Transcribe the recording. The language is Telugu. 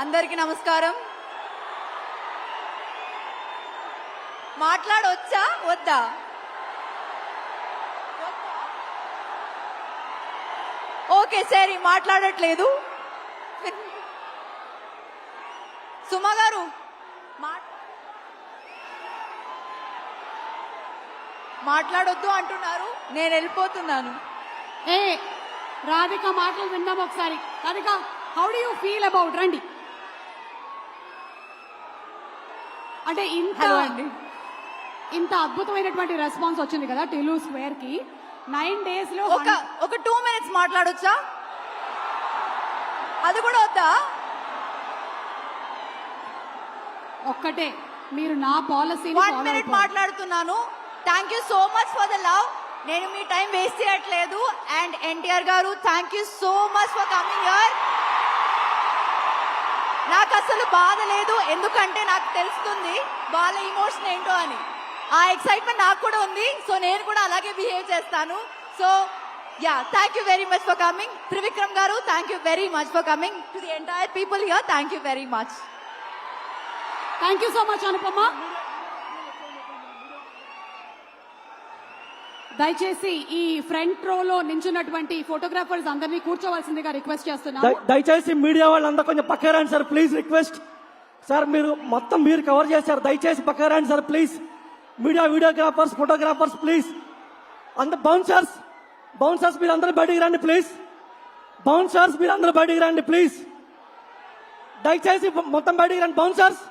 అందరికీ నమస్కారం. మాట్లాడొచ్చా వద్దా? ఓకే సరే, మాట్లాడట్లేదు. సుమా గారు మాట్లాడొద్దు అంటున్నారు, నేను వెళ్ళిపోతున్నాను. ఏ రాధిక మాటలు విందాం ఒకసారి. Radhika, how do you feel about, రండి. అంటే ఇంత అద్భుతమైనటువంటి రెస్పాన్స్ వచ్చింది కదా టిల్లు స్క్వేర్ కి. 9 days లో ఒక 2 minutes మాట్లాడొచ్చా? అది కూడా వద్దా? ఒక్కటే, మీరు నా పాలసీ 1 minute మాట్లాడుతున్నాను. Thank you so much for the love. నేను మీ టైం వేస్ట్ చేయట్లేదు. అండ్ ఎన్టీఆర్ గారు, thank you so much for coming here. నాకు అసలు బాధ లేదు, ఎందుకంటే నాకు తెలుస్తుంది వాళ్ళ ఇమోషన్ ఏంటో అని. ఆ ఎక్సైట్మెంట్ నాకు కూడా ఉంది. సో నేను కూడా అలాగే బిహేవ్ చేస్తాను. So yeah, thank you very much for coming. Trivikram గారు, thank you very much for coming. To the entire people here, thank you very much. Thank you so much Anupama. దయచేసి ఈ ఫ్రంట్ రోలో నించున్నటువంటి ఫోటోగ్రాఫర్స్ అందరినీ కూర్చోవలసిందిగా రిక్వెస్ట్ చేస్తున్నాను. దయచేసి మీడియా వాళ్ళందరూ కొంచెం పక్క రండి సార్, ప్లీజ్ రిక్వెస్ట్. సార్ మీరు మొత్తం మీరు కవర్ చేశారు, దయచేసి పక్క రండి sir please. Videographers, photographers please. అంత బౌన్సర్స్ మీరు అందరూ బయటికి రండి ప్లీజ్. బౌన్సర్స్ మీరు అందరూ బయటికి రండి ప్లీజ్. దయచేసి మొత్తం బయటికి రండి బౌన్సర్స్.